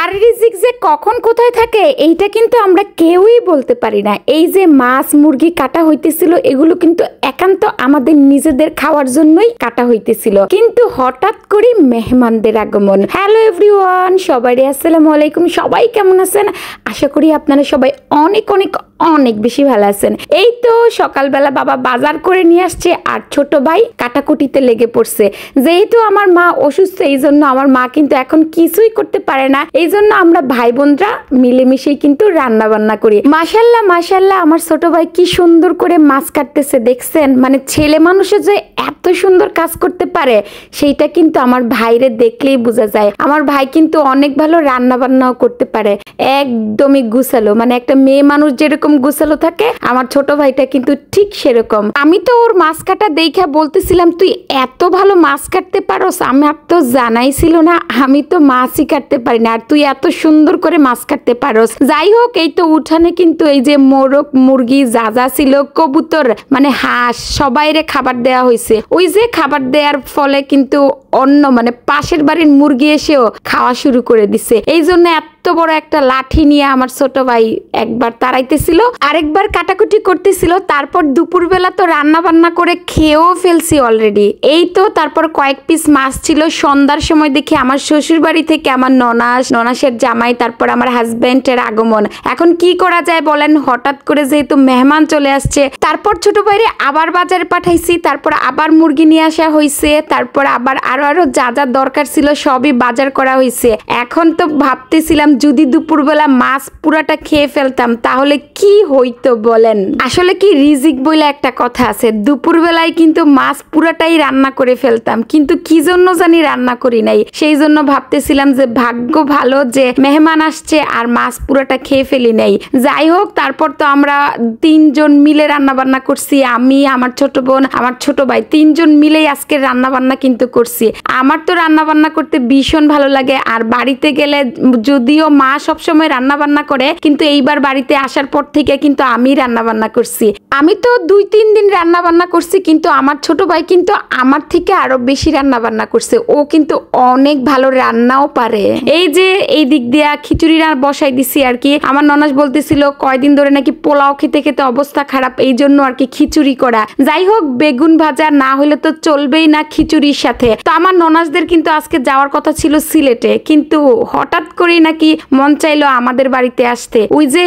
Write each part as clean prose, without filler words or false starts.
কার রিজিক যে কখন কোথায় থাকে এইটা কিন্তু আমরা কেউই বলতে পারি না। এই যে মাছ মুরগি কাটা হইতেছিল এগুলো কিন্তু একান্ত আমাদের নিজেদের খাওয়ার জন্যই কাটা হইতেছিল, কিন্তু হঠাৎ করে মেহমানদের আগমন। হ্যালো এভরিওয়ান, সবাই আসসালামু আলাইকুম। সবাই কেমন আছেন? আশা করি আপনারা সবাই অনেক অনেক অনেক বেশি ভালো আছেন। এই তো সকালবেলা বাবা বাজার করে নিয়ে আসছে আর ছোট ভাই কাটাকুটিতে লেগে পড়ছে। যেহেতু আমার মা অসুস্থ, এই জন্য আমার মা কিন্তু এখন কিছুই করতে পারে না, এই জন্য আমরা ভাই বোনরা মিলেমিশেই কিন্তু রান্না বান্না করি। মাশাল্লাহ মাশাল্লাহ, আমার ছোট ভাই কি সুন্দর করে মাছ কাটতেছে দেখছেন। মানে ছেলে মানুষে যে এত সুন্দর কাজ করতে পারে সেইটা কিন্তু আমার ভাইরে দেখলেই বোঝা যায়। আমার ভাই কিন্তু অনেক ভালো রান্না বান্নাও করতে পারে, একদমই গুছালো। মানে একটা মেয়ে মানুষ যেরকম গুছালো থাকে, আমার ছোট ভাইটা কিন্তু ঠিক সেরকম। আমি তো ওর মাছ কাটা দেখা বলতেছিলাম, তুই এত ভালো মাছ কাটতে পারোস, আমার তো জানাই ছিল না। আমি তো মাছই কাটতে পারি না, আর তুই এত সুন্দর করে মাছ কাটতে পারোস। যাই হোক, এই তো উঠানে কিন্তু এই যে মোরগ মুরগি যা যা ছিল, কবুতর মানে হাঁস, সবাইরে খাবার দেওয়া হয়েছে। ওই যে খাবার দেওয়ার ফলে কিন্তু অন্য মানে পাশের বাড়ির মুরগি এসেও খাওয়া শুরু করে দিছে। এই জন্য এত বড় একটা লাঠি নিয়ে আমার ছোট ভাই একবার তাড়াইতেছিল, আরেকবার কাটাকুটি করতেছিল। তারপর দুপুরবেলা তো রান্না বান্না করে খেয়েও ফেলছি অলরেডি। এই তো তারপর কয়েক পিস মাছ ছিল। সন্ধ্যার সময় দেখি আমার শ্বশুর বাড়ি থেকে আমার ননাসের জামাই, তারপর আমার হাজবেন্ডের আগমন। এখন কি করা যায় বলেন, হঠাৎ করে যেহেতু মেহমান চলে আসছে। তারপর ছোট ভাইরে আবার বাজারে পাঠাইছি, তারপর আবার মুরগি নিয়ে আসা হয়েছে, তারপর আবার আরো যা যা দরকার ছিল সবই বাজার করা হয়েছে। এখন তো ভাবতেছিলাম যদি দুপুরবেলা মাছ পুরাটা খেয়ে ফেলতাম তাহলে কি হইতো বলেন। আসলে কি রিজিক বলে একটা কথা আছে, দুপুরবেলায় কিন্তু মাছ পুরাটাই রান্না করে ফেলতাম, কিন্তু কি জন্য জানি রান্না করি নাই। সেই জন্য ভাবতেছিলাম যে ভাগ্য ভালো যে মেহমান আসছে আর মাছ পুরাটা খেয়ে ফেলি নাই। যাই হোক, তারপর তো আমরা তিনজন মিলে রান্না বান্না করছি। আমি, আমার ছোট বোন, আমার ছোট ভাই, তিনজন মিলেই আজকে রান্না বান্না কিন্তু করছি। আমার তো রান্না বান্না করতে ভীষণ ভালো লাগে। আর বাড়িতে গেলে যদিও মা সবসময় রান্না বান্না করে, কিন্তু এইবার বাড়িতে আসার পর থেকে কিন্তু আমি রান্না বান্না করছি। আমি তো 2-3 দিন রান্না বান্না করছি, কিন্তু আমার ছোট ভাই কিন্তু আমার থেকে আরো বেশি রান্না বান্না করছে। ও কিন্তু অনেক ভালো রান্নাও পারে। এই যে এই দিক দিয়া খিচুড়ি বসাই দিছি আর কি। আমার ননাস বলতেছিল কয়দিন ধরে নাকি পোলাও খেতে খেতে অবস্থা খারাপ, এই জন্য আর কি খিচুড়ি করা। যাই হোক, বেগুন ভাজা না হলে তো চলবেই না খিচুড়ির সাথে। তো আমার ননাসদের কিন্তু আজকে যাওয়ার কথা ছিল সিলেটে, কিন্তু হঠাৎ করেই নাকি মন চাইলো আমাদের বাড়িতে আসতে। ওই যে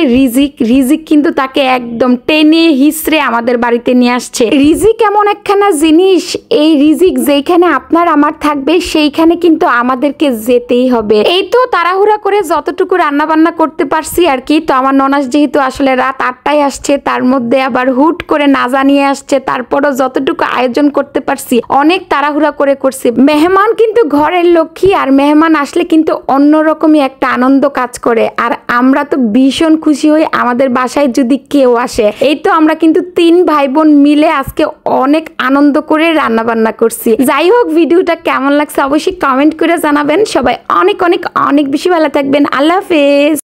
রিজিক কিন্তু তাকে একদম টেনে হিসড়ে আমাদের বাড়িতে নিয়ে আসছে। রিজিক এমন একখানা জিনিস, এই রিজিক যেখানে আপনার আমার থাকবে সেইখানে কিন্তু আমাদেরকে যেতেই হবে। এই তো তাড়াহুড়া করে যতটুকু রান্না বান্না করতে পারছি আর কি। তো আমার ননাস যেহেতু আসলে রাত 8টায় আসছে, তার মধ্যে আবার হুট করে না জানিয়ে আসছে, তারপরও যতটুকু আয়োজন করতে পারছি অনেক তাড়াহুড়া করে করছি। মেহমান কিন্তু ঘরের লক্ষ্মী, আর মেহমান আসলে কিন্তু অন্যরকমই একটা আনন্দ কাজ করে। আর আমরা তো ভীষণ খুশি হই আমাদের বাসায় যদি কেউ আসে। এই তো আমরা কিন্তু 3 ভাই বোন মিলে আজকে অনেক আনন্দ করে রান্না বান্না করছি। যাই হোক, ভিডিওটা কেমন লাগছে অবশ্যই কমেন্ট করে জানাবেন। সবাই অনেক অনেক অনেক বেশি ভালো থাকবেন। আল্লাহ হাফেজ।